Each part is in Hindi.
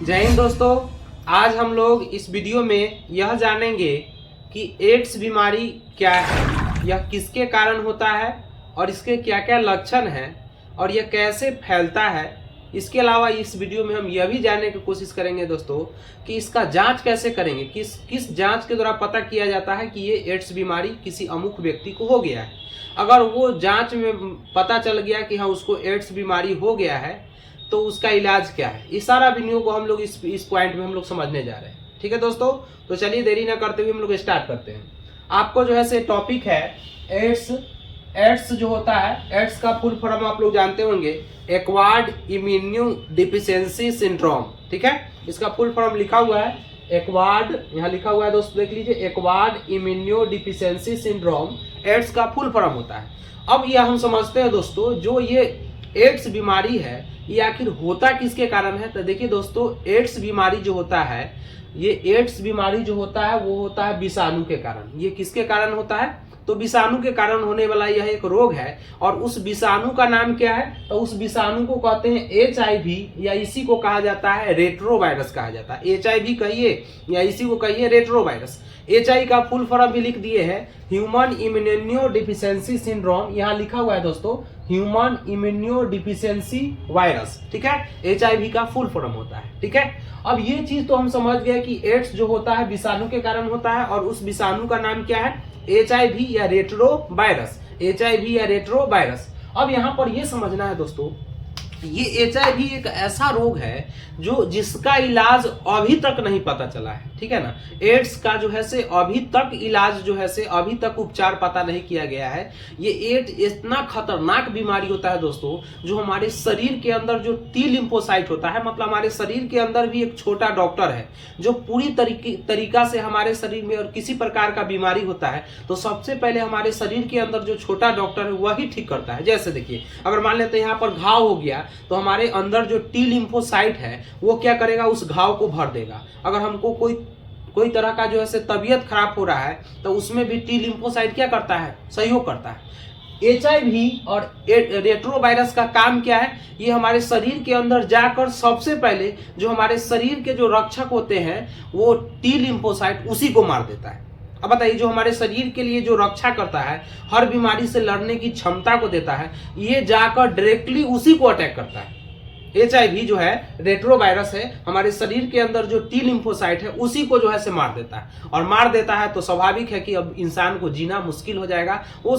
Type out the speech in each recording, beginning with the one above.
जय हिंद दोस्तों। आज हम लोग इस वीडियो में यह जानेंगे कि एड्स बीमारी क्या है, यह किसके कारण होता है और इसके क्या क्या लक्षण हैं और यह कैसे फैलता है। इसके अलावा इस वीडियो में हम यह भी जानने की कोशिश करेंगे दोस्तों कि इसका जांच कैसे करेंगे, किस जांच के द्वारा पता किया जाता है कि ये एड्स बीमारी किसी अमुक व्यक्ति को हो गया है। अगर वो जांच में पता चल गया कि हाँ उसको एड्स बीमारी हो गया है तो उसका इलाज क्या है, इस सारा वीडियो को हम लोग इस पॉइंट में हम लोग समझने जा रहे हैं। ठीक है दोस्तों, तो चलिए देरी ना करते हुए हम लोग स्टार्ट करते हैं। आपको जो है से टॉपिक है एड्स जो होता है, एड्स का फुल फॉर्म आप लोग जानते होंगे, एक्वायर्ड इम्यूनो डिफिशियंसी सिंड्रोम। ठीक है, इसका फुल फॉर्म लिखा हुआ है एक्वायर्ड, यहाँ लिखा हुआ है दोस्तों देख लीजिए, acquired immunodeficiency syndrome AIDS का फुल फॉर्म होता है। अब यह हम समझते हैं दोस्तों, जो ये एड्स बीमारी है ये आखिर होता किसके कारण है। तो देखिए दोस्तों, एड्स बीमारी जो होता है, ये एड्स बीमारी जो होता है वो होता है विषाणु के कारण। ये किसके कारण होता है, तो विषाणु के कारण होने वाला यह एक रोग है। और उस विषाणु का नाम क्या है, तो उस विषाणु को कहते हैं HIV, या इसी को कहा जाता है रेट्रोवायरस कहा जाता है। HIV कहिए या इसी को कहिए रेट्रोवायरस। HI का फुल फॉर्म भी लिख दिए है, ह्यूमन इम्यूनो डिफिशियंसी सिंड्रोम। यहाँ लिखा हुआ है दोस्तों ह्यूमन इम्यूनो डिफिशियंसी वायरस। ठीक है, HIV का फुल फॉर्म होता है। ठीक है, अब ये चीज तो हम समझ गए कि एड्स जो होता है विषाणु के कारण होता है और उस विषाणु का नाम क्या है, HIV या रेट्रोवायरस। HIV या रेट्रोवायरस। अब यहाँ पर ये समझना है दोस्तों, ये HIV एक ऐसा रोग है जो जिसका इलाज अभी तक नहीं पता चला है। ठीक है ना, एड्स का जो है से अभी तक इलाज जो है से अभी तक उपचार पता नहीं किया गया है। ये एड्स इतना खतरनाक बीमारी होता है दोस्तों, जो हमारे शरीर के अंदर जो टी लिम्फोसाइट होता है, मतलब हमारे शरीर के अंदर भी एक छोटा डॉक्टर है जो पूरी तरीका से हमारे शरीर में और किसी प्रकार का बीमारी होता है तो सबसे पहले हमारे शरीर के अंदर जो छोटा डॉक्टर है वही ठीक करता है। जैसे देखिए, अगर मान लेते हैं यहाँ पर घाव हो गया तो हमारे अंदर जो टी लिम्फोसाइट है वो क्या करेगा, उस घाव को भर देगा। अगर हमको कोई तरह का जो है तबीयत खराब हो रहा है तो उसमें भी टी लिम्फोसाइट क्या करता है, सहयोग करता है। HIV और रेट्रोवायरस का काम क्या है, ये हमारे शरीर के अंदर जाकर सबसे पहले जो हमारे शरीर के जो रक्षक होते हैं वो टी लिम्फोसाइट उसी को मार देता है। अब बताइए, जो हमारे शरीर के लिए जो रक्षा करता है, हर बीमारी से लड़ने की क्षमता को देता है, ये जाकर डायरेक्टली उसी को अटैक करता है। HIV जो है रेट्रोवायरस है, हमारे शरीर के अंदर जो टी लिम्फोसाइट है उसी को जो है से मार देता है। और मार देता है तो स्वाभाविक है कि अब इंसान को जीना मुश्किल हो जाएगा। वो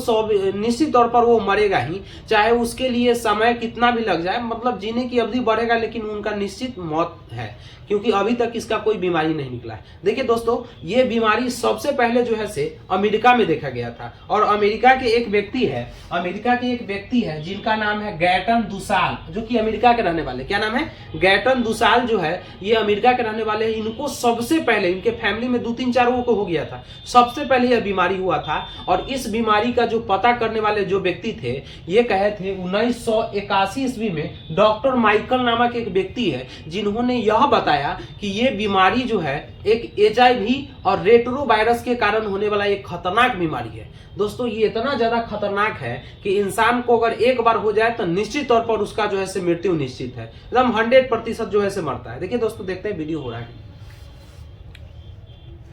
निश्चित तौर पर वो मरेगा ही, चाहे उसके लिए समय कितना भी लग जाए, मतलब जीने की अवधि बढ़ेगा लेकिन उनका निश्चित मौत है, क्योंकि अभी तक इसका कोई बीमारी नहीं निकला है। देखिए दोस्तों, ये बीमारी सबसे पहले जो है से अमेरिका में देखा गया था। और अमेरिका के एक व्यक्ति है जिनका नाम है गैटन दुसाल, जो कि अमेरिका के रहने वाले, क्या नाम है, गैटन दुसाल जो है ये अमेरिका के रहने वाले हैं। इनको सबसे पहले, इनके फैमिली में 2-3-4 लोगों को हो गया था, सबसे पहले यह बीमारी हुआ था। और इस बीमारी का जो पता करने वाले जो व्यक्ति थे, ये कहे थे 1981 ईस्वी में डॉक्टर माइकल नामक एक व्यक्ति है जिन्होंने यह बताया कि ये बीमारी जो है एक HIV और रेट्रोवायरस के कारण होने वाला एक खतरनाक बीमारी है। दोस्तों, ये इतना ज्यादा खतरनाक है कि इंसान को अगर एक बार हो जाए तो निश्चित तौर पर उसका जो है से मृत्यु निश्चित है, एकदम 100% जो है से मरता है। देखिए दोस्तों, देखते हैं वीडियो हो रहा है।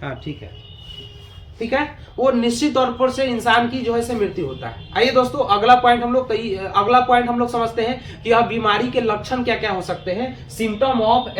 हाँ ठीक है, वो निश्चित तौर पर से इंसान की जो है से मृत्यु होता है। आइए दोस्तों, अगला पॉइंट हम लोग समझते हैं कि यह बीमारी के लक्षण क्या क्या हो सकते हैं। सिम्टम ऑफ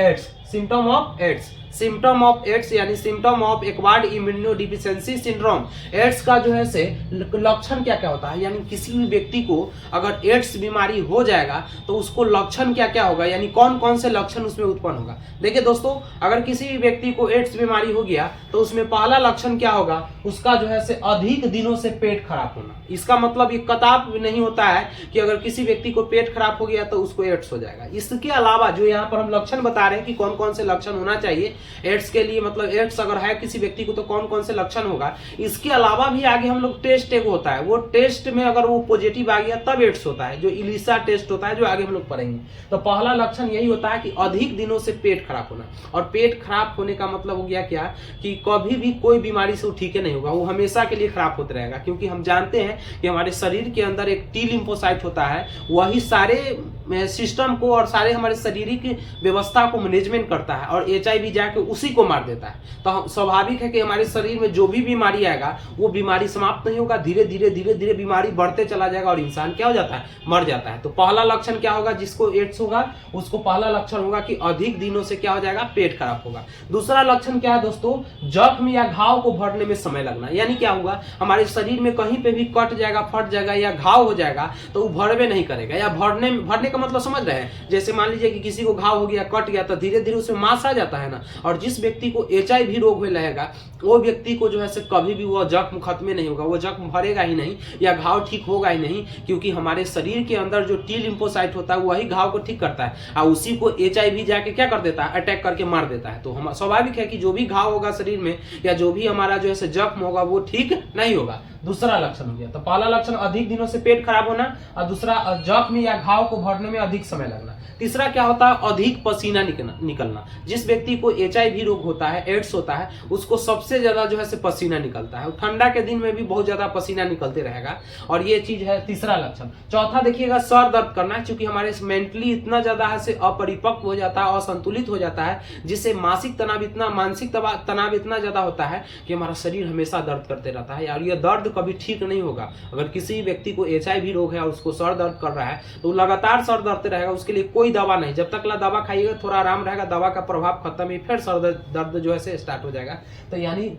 एड्स यानी symptom of acquired immunodeficiency syndrome. AIDS का जो है से लक्षण क्या क्या होता है, यानी किसी भी व्यक्ति को अगर एड्स बीमारी हो जाएगा तो उसको लक्षण क्या क्या होगा, यानी कौन कौन से लक्षण उसमें उत्पन्न होगा। देखिए दोस्तों, अगर किसी भी व्यक्ति को एड्स बीमारी हो गया तो उसमें पहला लक्षण क्या होगा, उसका जो है से अधिक दिनों से पेट खराब होना। इसका मतलब ये कतई नहीं होता है कि अगर किसी व्यक्ति को पेट खराब हो गया तो उसको एड्स हो जाएगा। इसके अलावा जो यहाँ पर हम लक्षण बता रहे हैं कि कौन कौन से लक्षण होना चाहिए एड्स के लिए, मतलब एड्स अगर है किसी व्यक्ति को तो कौन कौन से लक्षण होगा। इसके अलावा भी आगे हम लोग टेस्ट एक होता है, वो टेस्ट में अगर वो पॉजिटिव आ गया तब एड्स होता है, जो इलिसा टेस्ट होता है, जो आगे हम लोग पढ़ेंगे। तो पहला लक्षण यही होता है कि अधिक दिनों से पेट खराब होना। और पेट खराब होने का मतलब हो गया क्या, कि कभी भी कोई बीमारी से वो ठीक नहीं होगा, वो हमेशा के लिए खराब होता रहेगा। क्योंकि हम जानते हैं कि हमारे शरीर के अंदर एक टी लिम्फोसाइट होता है, वही सारे सिस्टम को और सारे हमारे शारीरिक व्यवस्था को मैनेजमेंट करता है और HIV जाके उसी को मार देता है। तो स्वाभाविक है कि हमारे शरीर में जो भी बीमारी आएगा वो बीमारी समाप्त नहीं होगा, धीरे धीरे बीमारी बढ़ते चला जाएगा और इंसान क्या हो जाता है, मर जाता है। तो पहला लक्षण क्या होगा, जिसको एड्स होगा उसको पहला लक्षण होगा कि अधिक दिनों से क्या हो जाएगा, पेट खराब होगा। दूसरा लक्षण क्या है दोस्तों, जख्म या घाव को भरने में समय लगना। यानी क्या होगा, हमारे शरीर में कहीं पे भी कट जाएगा, फट जाएगा या घाव हो जाएगा तो वो भरवे नहीं करेगा। या भरने का मतलब समझ रहे हैं, जैसे मान लीजिए कि किसी को घाव हो गया, कट गया, तो धीरे धीरे उसमें मांस आ जाता है ना। और जिस व्यक्ति को HIV रोग हुए रहेगा वो व्यक्ति को जो है से कभी भी वो जख्म खत्म नहीं होगा, वो जख्म भरेगा ही नहीं या घाव ठीक होगा ही नहीं, क्योंकि हमारे शरीर के अंदर जो T लिम्फोसाइट होता है वही घाव को ठीक करता है और उसी को HIV जाके क्या कर देता है, अटैक करके मार देता है। तो हम स्वाभाविक है कि जो भी घाव होगा शरीर में या जो भी हमारा जो है जख्म होगा वो ठीक नहीं होगा। दूसरा लक्षण हो गया। तो पहला लक्षण अधिक दिनों से पेट खराब होना और दूसरा जख्म या घाव को भरने में अधिक समय लगना। तीसरा क्या होता है, अधिक पसीना निकलना। जिस व्यक्ति को HIV रोग होता है, एड्स होता है, उसको सबसे ज्यादा जो है से पसीना निकलता है। ठंडा के दिन में भी बहुत ज्यादा पसीना निकलते रहेगा और ये चीज है तीसरा लक्षण। चौथा देखिएगा, सर दर्द करना, क्योंकि हमारे मेंटली इतना ज्यादा से अपरिपक्व हो जाता है, असंतुलित हो जाता है, जिससे मानसिक तनाव इतना ज्यादा होता है कि हमारा शरीर हमेशा दर्द करते रहता है और यह दर्द कभी ठीक नहीं होगा। अगर किसी व्यक्ति को HIV रोग है और उसको सर दर्द कर रहा है तो लगातार सर दर्द रहेगा, उसके लिए कोई दवा नहीं। जब तक ला दवा खाइएगा थोड़ा आराम रहेगा, दवा का प्रभाव खत्म ही फिर सर दर्द जो है से स्टार्ट हो जाएगा। तो यानी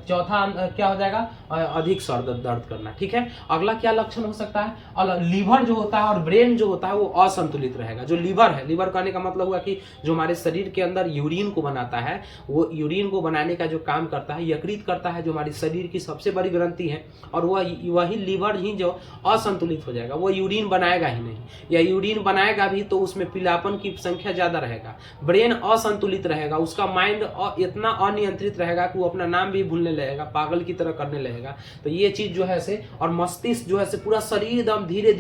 चौथा क्या हो जाएगा, अधिक सर दर्द करना। ठीक है, अगला क्या लक्षण हो सकता है, और लीवर जो होता है और ब्रेन जो होता है वो असंतुलित रहेगा। जो लीवर है, लीवर कहने का मतलब हुआ कि जो हमारे शरीर के अंदर यूरिन को बनाता है, वो यूरिन को बनाने का जो काम करता है, यकृत करता है, जो हमारे शरीर की सबसे बड़ी ग्रंथि है, और वही लीवर ही जो असंतुलित हो जाएगा, वो यूरिन बनाएगा ही नहीं, या यूरिन बनाएगा भी तो उसमें पीलापन की संख्या ज्यादा रहेगा। ब्रेन असंतुलित रहेगा, उसका माइंड इतना अनियंत्रित रहेगा कि वो अपना नाम भी भूलने लगेगा, पागल की तरह करने लगेगा। तो ये चीज जो है से, और मस्तिष्क जो है से पूरा शरीर एकदम धीरे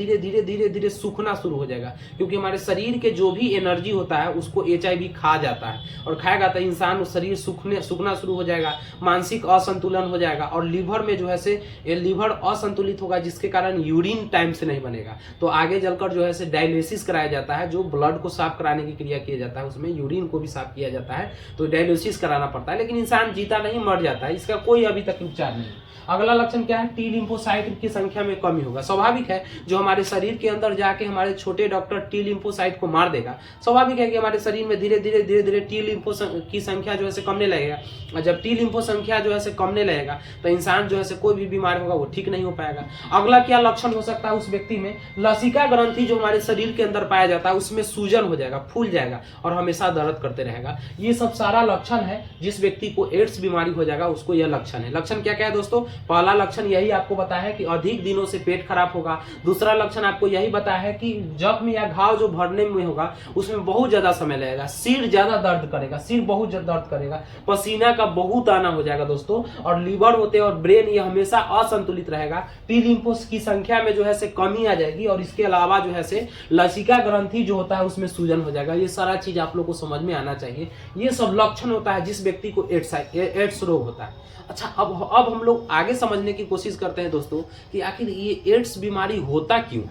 धीरे सूखना शुरू हो जाएगा, क्योंकि हमारे शरीर के जो भी एनर्जी होता है उसको HIV खा जाता है, और खाएगा तो इंसान शरीर सूखना शुरू हो जाएगा, मानसिक असंतुलन हो जाएगा, और लीवर में जो है से लीवर असंतुलित होगा, जिसके कारण यूरिन टाइम से नहीं बनेगा। तो आगे चलकर जो है से डायलिसिस कराया जाता है, जो ब्लड को साफ कराने की क्रिया किया जाता है, उसमें यूरिन को भी साफ किया जाता है, तो डायलिसिस कराना पड़ता है। लेकिन इंसान जीता नहीं, मर जाता है, इसका कोई अभी तक उपचार नहीं। अगला लक्षण क्या है, T लिम्फोसाइट की संख्या में कमी होगा। स्वाभाविक है, जो हमारे शरीर के अंदर जाके हमारे छोटे डॉक्टर T लिम्फोसाइट को मार देगा, स्वाभाविक है कि हमारे शरीर में धीरे धीरे T लिम्फो की संख्या जो है से कमने लगेगा, और जब T लिम्फो संख्या जो है से कमने लगेगा तो इंसान जो है से कोई भी बीमार होगा वो ठीक नहीं हो पाएगा। अगला क्या लक्षण हो सकता है, उस व्यक्ति में लसिका ग्रंथि जो हमारे शरीर के अंदर पाया जाता है उसमें सूजन हो जाएगा, फूल जाएगा और हमेशा दर्द करते रहेगा। ये सब सारा लक्षण है, जिस व्यक्ति को एड्स बीमारी हो जाएगा उसको यह लक्षण है। लक्षण क्या क्या है दोस्तों, पहला लक्षण यही आपको बताया है कि अधिक दिनों से पेट खराब होगा। दूसरा लक्षण आपको यही बताया है कि जख्म या घाव जो भरने में होगा उसमें बहुत ज्यादा समय लगेगा, सिर ज्यादा दर्द करेगा, सिर बहुत ज्यादा दर्द करेगा, पसीना का बहुत आना हो जाएगा दोस्तों, और लीवर होते और ब्रेन ये हमेशा असंतुलित रहेगा। T लिम्फोस की संख्या में जो है से कमी आ जाएगी, और इसके अलावा जो है से लसिका ग्रंथि जो होता है उसमें सूजन हो जाएगा। ये सारा चीज आप लोग को समझ में आना चाहिए। ये सब लक्षण होता है जिस व्यक्ति को एड्स रोग होता है। अच्छा, अब हम लोग आगे समझने की कोशिश करते हैं दोस्तों कि आखिर ये एड्स बीमारी होता क्यों,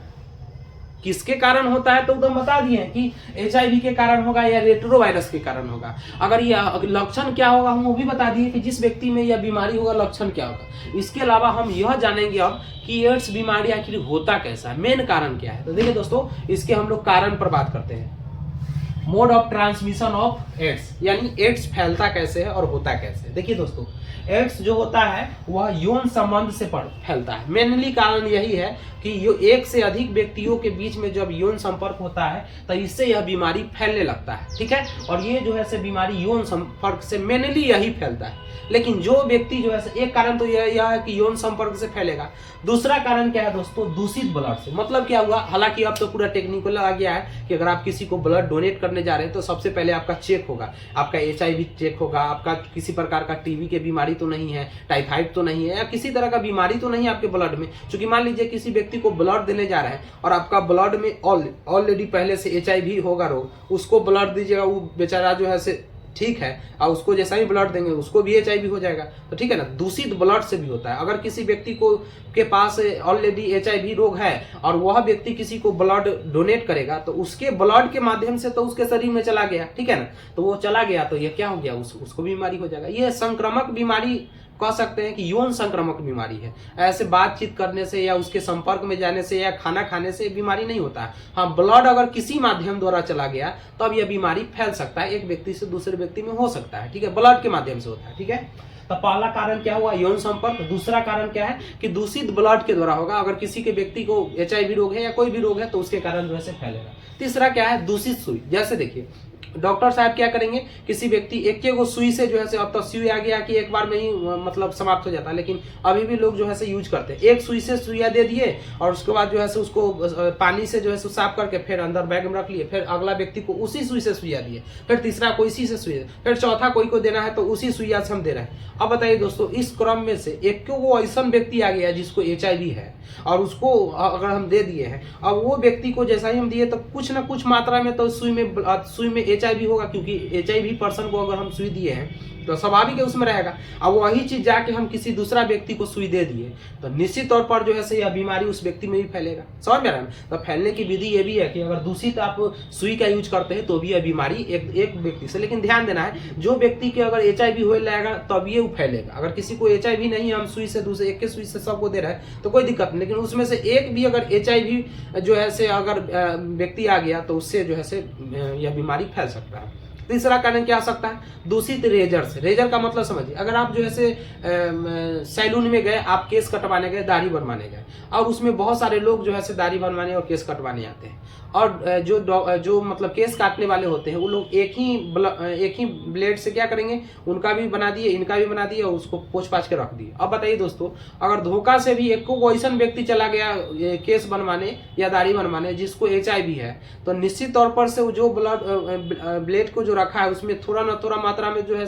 किसके कारण होता है। तो हम बता दिए कि HIV के कारण होगा या रेट्रोवायरस के कारण होगा। अगर ये लक्षण क्या होगा हम वो भी बता दिए कि जिस व्यक्ति में यह बीमारी होगा लक्षण क्या होगा। इसके अलावा हम यह जानेंगे अब कि एड्स बीमारी आखिर होता कैसा है, मेन कारण क्या है। तो देखिए दोस्तों, इसके हम लोग कारण पर बात करते हैं। Mode of transmission of AIDS, यानी एड्स फैलता कैसे है और होता कैसे है। देखिए दोस्तों, एड्स जो होता है वह यौन संबंध से फैलता है। मेनली कारण यही है कि एक से अधिक व्यक्तियों के बीच में जब यौन संपर्क होता है तो इससे यह बीमारी फैलने लगता है। ठीक है, और ये जो है से बीमारी यौन संपर्क से मेनली यही फैलता है। लेकिन जो व्यक्ति जो है, एक कारण तो यह है कि यौन संपर्क से फैलेगा। दूसरा कारण क्या है दोस्तों, दूषित ब्लड से। मतलब क्या हुआ, हालांकि अब तो पूरा टेक्निकल आ गया है कि अगर आप किसी को ब्लड डोनेट करने जा रहे हैं तो सबसे पहले आपका चेक होगा, आपका HIV चेक होगा, आपका किसी प्रकार का TB की बीमारी तो नहीं है, टाइफाइड तो नहीं है, या किसी तरह का बीमारी तो नहीं है आपके ब्लड में। क्योंकि मान लीजिए किसी व्यक्ति को ब्लड देने जा रहे हैं और आपका ब्लड में ऑलरेडी पहले से HIV होगा रोग, उसको ब्लड दीजिएगा, वो बेचारा जो है से ठीक है, और उसको जैसा ही ब्लड देंगे उसको भी HIV हो जाएगा। तो ठीक है ना, दूषित ब्लड से भी होता है। अगर किसी व्यक्ति को के पास ऑलरेडी HIV रोग है और वह व्यक्ति किसी को ब्लड डोनेट करेगा तो उसके ब्लड के माध्यम से तो उसके शरीर में चला गया, ठीक है ना, तो वो चला गया तो ये क्या हो गया, उसको बीमारी हो जाएगा। ये संक्रामक बीमारी कह सकते हैं कि यौन संक्रामक बीमारी है। ऐसे बातचीत करने से या उसके संपर्क में जाने से या खाना खाने से बीमारी नहीं होता है। हाँ, ब्लड अगर किसी माध्यम द्वारा चला गया तब यह बीमारी फैल सकता है, एक व्यक्ति से दूसरे व्यक्ति में हो सकता है, ठीक है, ब्लड के माध्यम से होता है, ठीक है। तो पहला कारण क्या हुआ, यौन संपर्क। दूसरा कारण क्या है कि दूषित ब्लड के द्वारा होगा, अगर किसी के व्यक्ति को HIV रोग है या कोई भी रोग है तो उसके कारण जो है फैलेगा। तीसरा क्या है, दूषित सुई। जैसे देखिए डॉक्टर साहब क्या करेंगे, किसी व्यक्ति एक वो सुई से जो है अब तो सुई आ गया कि एक बार में ही मतलब समाप्त हो जाता है, लेकिन अभी भी लोग जो है यूज करते हैं। एक सुई से सुइया दे दिए और उसके बाद जो है उसको पानी से जो है साफ करके फिर अंदर बैग में रख लिए, फिर अगला व्यक्ति को उसी सुई से सुइया दिए, फिर तीसरा को इसी से सुइया, फिर चौथा कोई को देना है तो उसी सुइया से हम दे रहे हैं। अब बताइए दोस्तों, इस क्रम में से एक वो ऐसा व्यक्ति आ गया जिसको HIV है और उसको अगर हम दे दिए हैं, अब वो व्यक्ति को जैसा ही हम दिए तो कुछ ना कुछ मात्रा में तो सुई में HIV होगा, क्योंकि HIV पर्सन को अगर हम सुई दिए हैं तो स्वाभाविक है उसमें रहेगा। अब वही चीज जाके हम किसी दूसरा व्यक्ति को सुई दे दिए तो निश्चित तौर पर जो है यह बीमारी उस व्यक्ति में भी फैलेगा। समझ में आ रहा है। तो फैलने की विधि ये भी है कि अगर दूषित आप सुई का यूज करते हैं तो भी यह बीमारी एक व्यक्ति से, लेकिन ध्यान देना है जो व्यक्ति के अगर HIV हो जाएगा तब ये फैलेगा। अगर किसी को HIV नहीं है, हम सुई से दूसरे एक के सुई से सबको दे रहे हैं तो कोई दिक्कत नहीं, लेकिन उसमें से एक भी अगर HIV जो है अगर व्यक्ति आ गया तो उससे जो है यह बीमारी फैल सकता है। तीसरा कारण क्या हो सकता है, दूषित रेजर से। रेजर का मतलब समझिए, अगर आप जो है सैलून में गए, आप केस कटवाने गए, दाढ़ी बनवाने गए और उसमें बहुत सारे लोग जो है दाढ़ी बनवाने और केस कटवाने आते हैं, और जो मतलब केस काटने वाले होते हैं वो लोग एक ही ब्लेड से क्या करेंगे, उनका भी बना दिए, इनका भी बना दिए और उसको पोंछ पाछ के रख दिए। अब बताइए दोस्तों, अगर धोखा से भी एक को ऐसा व्यक्ति चला गया केस बनवाने या दाढ़ी बनवाने जिसको HIV है, तो निश्चित तौर पर से जो ब्लेड को जो रखा है उसमें थोड़ा ना थोड़ा मात्रा में जो है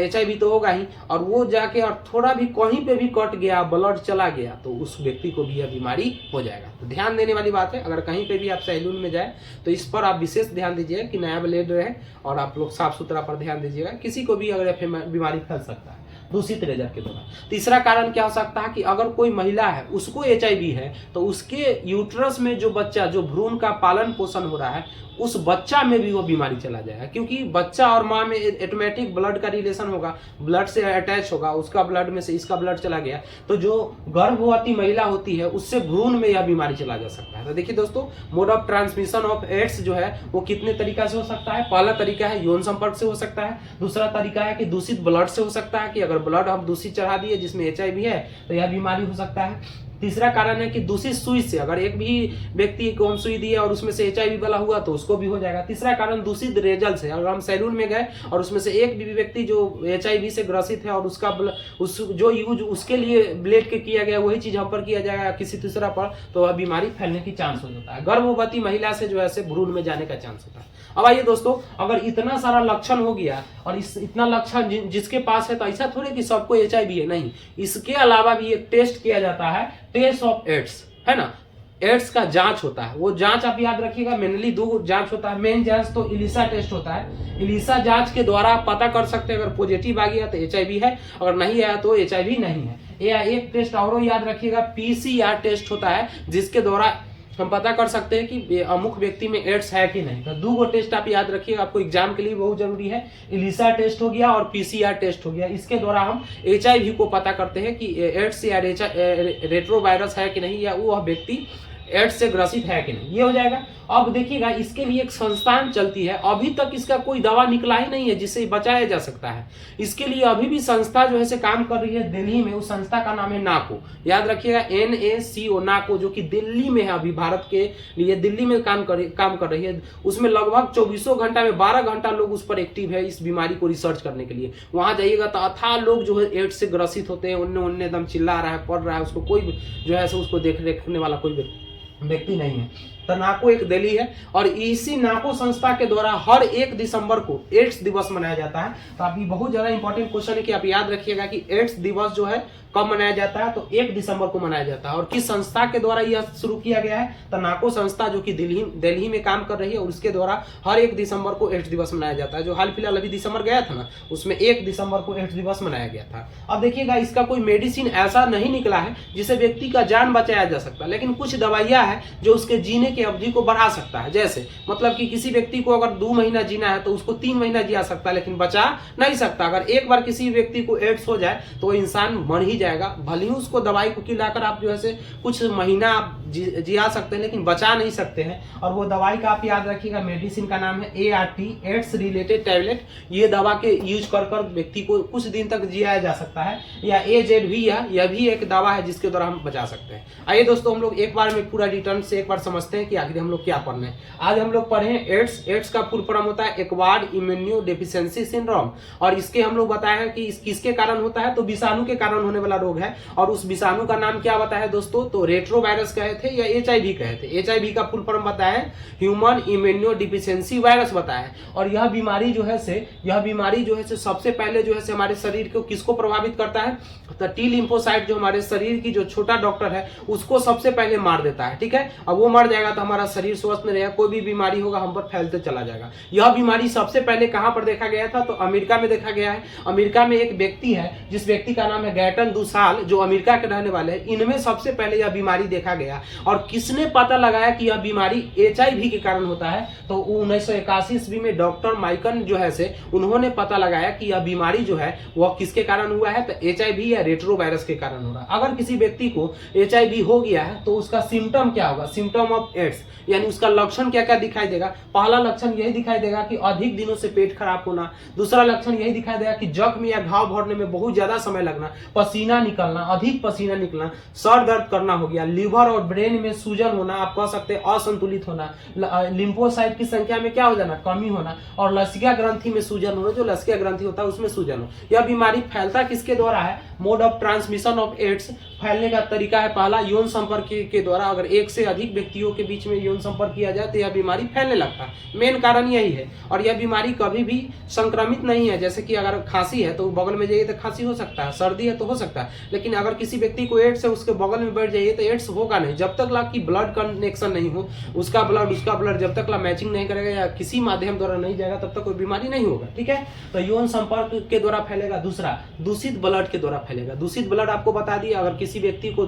HIV तो होगा ही, और वो जाके और थोड़ा भी कहीं पे भी कट गया, ब्लड चला गया तो उस व्यक्ति को भी यह बीमारी हो जाएगा। तो ध्यान देने वाली बात है, अगर कहीं पे भी आप सैलून में जाए तो इस पर आप विशेष ध्यान दीजिए कि नया ब्लेड रहे और आप लोग साफ सुथरा पर ध्यान दीजिएगा, किसी को भी अगर बीमारी फैल सकता है दूषित रेजर के द्वारा। तीसरा कारण क्या हो सकता है कि अगर कोई महिला है उसको HIV है तो उसके यूट्रस में जो बच्चा, जो भ्रूण का पालन पोषण हो रहा है, उस बच्चा में भी वो बीमारी चला जाएगा, क्योंकि बच्चा और माँ में ऑटोमेटिक ब्लड का रिलेशन होगा, ब्लड से अटैच होगा, उसका ब्लड में से इसका ब्लड चला गया तो जो गर्भवती महिला होती है उससे भ्रूण में यह बीमारी चला जा सकता है। तो देखिए दोस्तों, mode of transmission of AIDS जो है वो कितने तरीका से हो सकता है। पहला तरीका है यौन संपर्क से हो सकता है, दूसरा तरीका है कि दूषित ब्लड से हो सकता है, कि अगर ब्लड हम दूषित चढ़ा दिए जिसमें HIV है तो यह बीमारी हो सकता है। तीसरा कारण है कि दूषित सुई से, अगर एक भी व्यक्ति को हम सुई दिए और उसमें से HIV वाला हुआ तो उसको भी हो जाएगा। तीसरा कारण दूषित रेजल से, अगर हम सैलून में गए और उसमें से एक भी व्यक्ति जो HIV से ग्रसित है और उसका जो यूज उसके लिए ब्लेड के किया गया वही चीज हम पर किया जाएगा किसी तीसरा पर, तो वह बीमारी फैलने की चांस हो जाता है। गर्भवती महिला से जो है भ्रूण में जाने का चांस होता है। अब आइए दोस्तों, अगर इतना सारा लक्षण हो गया और इतना लक्षण जिसके पास है तो ऐसा थोड़े कि सबको HIV है, नहीं, इसके अलावा भी एक टेस्ट किया जाता है, टेस्ट ऑफ एड्स, है ना। एड्स का जांच होता है, वो जांच आप याद रखिएगा, मेनली 2 जांच होता है। मेन जांच तो इलिसा टेस्ट होता है। इलिसा जांच के द्वारा आप पता कर सकते हैं, अगर पॉजिटिव आ गया तो HIV है, अगर नहीं आया तो HIV नहीं है। या एक टेस्ट और याद रखिएगा, PCR टेस्ट होता है, जिसके द्वारा हम पता कर सकते हैं कि अमुक व्यक्ति में एड्स है कि नहीं। तो 2 टेस्ट आप याद रखिएगा, आपको एग्जाम के लिए बहुत जरूरी है। इलिसा टेस्ट हो गया और PCR टेस्ट हो गया। इसके द्वारा हम HIV को पता करते हैं कि एड्स या रेट्रोवायरस है कि नहीं, या वो व्यक्ति एड्स से ग्रसित है कि नहीं, ये हो जाएगा। अब देखिएगा, इसके लिए एक संस्थान चलती है, अभी तक इसका कोई दवा निकला ही नहीं है जिससे बचाया जा सकता है। इसके लिए अभी भी संस्था जो है काम कर रही है दिल्ली में। उस संस्था का नाम है नाको, याद रखिएगा, NACO, नाको, जो कि दिल्ली में है, अभी भारत के लिए दिल्ली में काम कर रही है। उसमें लगभग 24 घंटा में 12 घंटा लोग उस पर एक्टिव है इस बीमारी को रिसर्च करने के लिए। वहां जाइएगा तो अथाह लोग जो है एड्स से ग्रसित होते हैं, उन्ने एकदम चिल्ला रहा है, पढ़ रहा है, उसको कोई जो है उसको देखने वाला कोई व्यक्ति नहीं है। तो नाको एक दिल्ली है और इसी नाको संस्था के द्वारा हर 1 दिसंबर को एड्स दिवस मनाया जाता है। तो आप ये बहुत ज्यादा इंपॉर्टेंट क्वेश्चन है कि आप याद रखिएगा कि एड्स दिवस जो है कब मनाया जाता है, तो 1 दिसंबर को मनाया जाता है। और किस संस्था के द्वारा यह शुरू किया गया है, तो नाको संस्था जो कि दिल्ली में काम कर रही है और उसके द्वारा हर 1 दिसंबर को एड्स दिवस मनाया जाता है। जो हाल फिलहाल अभी दिसंबर गया था ना, उसमें 1 दिसंबर को एड्स दिवस मनाया गया था। अब देखिएगा, इसका कोई मेडिसिन ऐसा नहीं निकला है जिससे व्यक्ति का जान बचाया जा सकता है, लेकिन कुछ दवाइयां हैं जो उसके जीने की अवधि को बढ़ा सकता है। जैसे मतलब कि किसी व्यक्ति को अगर 2 महीना जीना है तो उसको 3 महीना जिया सकता है, लेकिन बचा नहीं सकता। अगर एक बार किसी व्यक्ति को एड्स हो जाए तो इंसान मर ही जाएगा। भले ही उसको दवाई को खिलाकर आप जो है कुछ महीना आप जिया सकते हैं, लेकिन बचा नहीं सकते हैं। और वो दवाई का आप याद रखिएगा, मेडिसिन का नाम है ART, एड्स रिलेटेड टैबलेट। ये दवा के यूज कर व्यक्ति को कुछ दिन तक जिया जा सकता है। या AZV, यह भी एक दवा है जिसके द्वारा हम बचा सकते हैं। आइए दोस्तों, हम लोग एक बार में पूरा डिटेल से एक बार समझते हैं कि आखिर हम लोग क्या पढ़ने हैं। आज हम लोग पढ़े एड्स। एड्स का फुल फॉर्म होता है एक्वायर्ड इम्यूनो डेफिशिएंसी सिंड्रोम, और इसके हम लोग बताया है कि किसके कारण होता है, तो विषाणु के कारण होने वाला रोग है। और उस विषाणु का नाम क्या बताया दोस्तों, तो रेट्रोवायरस कहे थे या HIV कहे थे। HIV का फुल फॉर्म बताया ह्यूमन इम्यूनो डिफिशिएंसी वायरस बताया। और यह बीमारी जो है सबसे पहले जो है हमारे शरीर को किसको प्रभावित करता है, तो टी लिम्फोसाइट जो हमारे शरीर की जो छोटा डॉक्टर है उसको सबसे पहले मार देता है। ठीक है, अब वो मर जाएगा तो हमारा शरीर स्वस्थ नहीं रहेगा, कोई भी बीमारी होगा हम पर फैलते चला जाएगा। यह बीमारी सबसे पहले कहां पर देखा गया था, तो अमेरिका में देखा गया है। अमेरिका में एक व्यक्ति है जिस व्यक्ति का नाम है गैटन दुसाल, जो अमेरिका के रहने वाले हैं। इनमें सबसे पहले यह बीमारी देखा गया। और किसने पता लगाया कि यह बीमारी HIV के कारण होता है, तो 1981 ईस्वी में डॉक्टर माइकन जो है उन्होंने पता लगाया कि यह बीमारी जो है वह किसके कारण हुआ है, तो HIV या रेट्रोवायरस के कारण हो रहा है। अगर किसी व्यक्ति को HIV हो गया है तो उसका सिम्टम क्या होगा, सिम्टम ऑफ एड्स, यानी उसका लक्षण क्या क्या दिखाई देगा। पहला लक्षण यही दिखाई देगा कि अधिक दिनों से पेट खराब होना। दूसरा लक्षण यही दिखाई देगा कि जख्म या घाव भरने में बहुत ज्यादा समय लगना, पसीना निकलना, अधिक पसीना निकलना, सर दर्द करना हो गया, लिवर और ब्रेन में सूजन होना, आप कह सकते हैं असंतुलित होना, लिम्फोसाइट की संख्या में क्या हो जाना, कमी होना, और लसिका ग्रंथि में सूजन होना, जो लसिका ग्रंथि होता है उसमें सूजन हो। यह बीमारी फैलता किसके द्वारा है, mode of transmission of AIDS, फैलने का तरीका है पहला यौन संपर्क के द्वारा। अगर एक से अधिक व्यक्तियों के बीच में यौन संपर्क किया जाए तो यह बीमारी फैलने लगता है। मेन कारण यही है। और यह बीमारी कभी भी संक्रमित नहीं है। जैसे कि अगर खांसी है तो बगल में जाइए तो खांसी हो सकता है, सर्दी है तो हो सकता है, लेकिन अगर किसी व्यक्ति को एड्स है उसके बगल में बैठ जाइए तो एड्स होगा नहीं। जब तक कि ब्लड कनेक्शन नहीं हो, उसका ब्लड जब तक मैचिंग नहीं करेगा या किसी माध्यम द्वारा नहीं जाएगा तब तक कोई बीमारी नहीं होगा। ठीक है, तो यौन संपर्क के द्वारा फैलेगा। दूसरा, दूषित ब्लड के द्वारा फैलेगा। दूषित ब्लड आपको बता दिया, अगर किसी व्यक्ति को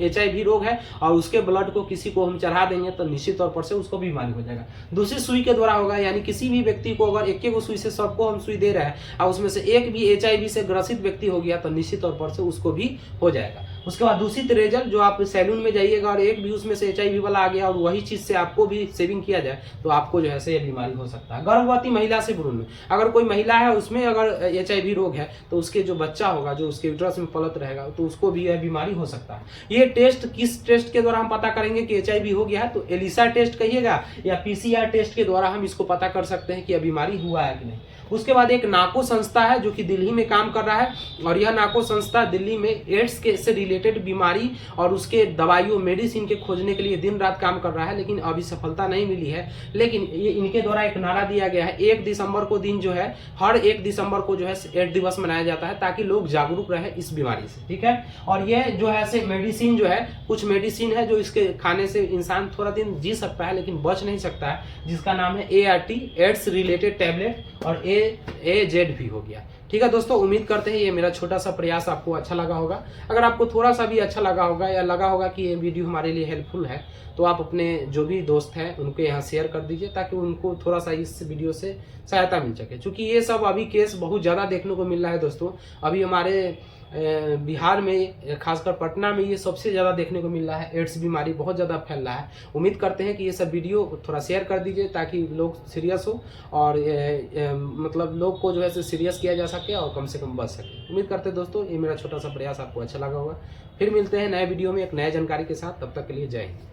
HIV रोग है और उसके ब्लड को किसी को हम चढ़ा देंगे तो निश्चित तौर पर से उसको बीमारी हो जाएगा। दूसरी सुई के द्वारा होगा, यानी किसी भी व्यक्ति को अगर एक सुई से सबको हम सुई दे रहे हैं और उसमें से एक भी HIV से ग्रसित व्यक्ति हो गया तो निश्चित तौर पर से उसको भी हो जाएगा। उसके बाद दूषित रेजर, जो आप सैलून में जाइएगा और एक भी उसमें से HIV वाला आ गया और वही चीज से आपको भी सेविंग किया जाए तो आपको जो है ये बीमारी हो सकता है। गर्भवती महिला से भ्रूण में, अगर कोई महिला है उसमें अगर HIV रोग है तो उसके जो बच्चा होगा जो उसके यूट्रस में पलत रहेगा तो उसको भी यह बीमारी हो सकता है। ये टेस्ट किस टेस्ट के द्वारा हम पता करेंगे कि HIV हो गया है, तो एलिसा टेस्ट कहिएगा या PCR टेस्ट के द्वारा हम इसको पता कर सकते हैं कि यह बीमारी हुआ है कि नहीं। उसके बाद एक नाको संस्था है जो कि दिल्ली में काम कर रहा है, और यह नाको संस्था दिल्ली में एड्स के से रिलेटेड बीमारी और उसके दवाइयों मेडिसिन के खोजने के लिए दिन रात काम कर रहा है, लेकिन अभी सफलता नहीं मिली है। लेकिन ये इनके द्वारा एक नारा दिया गया है, 1 दिसंबर को दिन जो है, हर 1 दिसंबर को जो है एड्स दिवस मनाया जाता है ताकि लोग जागरूक रहे इस बीमारी से। ठीक है, और ये जो है से मेडिसिन जो है, कुछ मेडिसिन है जो इसके खाने से इंसान थोड़ा दिन जी सकता है लेकिन बच नहीं सकता है, जिसका नाम है ART, एड्स रिलेटेड टैबलेट, और AZV हो गया। ठीक है दोस्तों, उम्मीद करते हैं ये मेरा छोटा सा प्रयास आपको अच्छा लगा होगा। अगर आपको थोड़ा सा भी अच्छा लगा होगा या लगा होगा कि ये वीडियो हमारे लिए हेल्पफुल है तो आप अपने जो भी दोस्त हैं उनको यहाँ शेयर कर दीजिए ताकि उनको थोड़ा सा इस वीडियो से सहायता मिल सके। क्योंकि ये सब अभी केस बहुत ज़्यादा देखने को मिल रहा है दोस्तों। अभी हमारे बिहार में, खासकर पटना में ये सबसे ज़्यादा देखने को मिल रहा है। एड्स बीमारी बहुत ज़्यादा फैल रहा है। उम्मीद करते हैं कि ये सब वीडियो थोड़ा शेयर कर दीजिए ताकि लोग सीरियस हो और मतलब लोग को जो है सीरियस किया जा सके और कम से कम बच सके। उम्मीद करते हैं दोस्तों ये मेरा छोटा सा प्रयास आपको अच्छा लगा होगा। फिर मिलते हैं नए वीडियो में एक नए जानकारी के साथ, तब तक के लिए जय हिंद।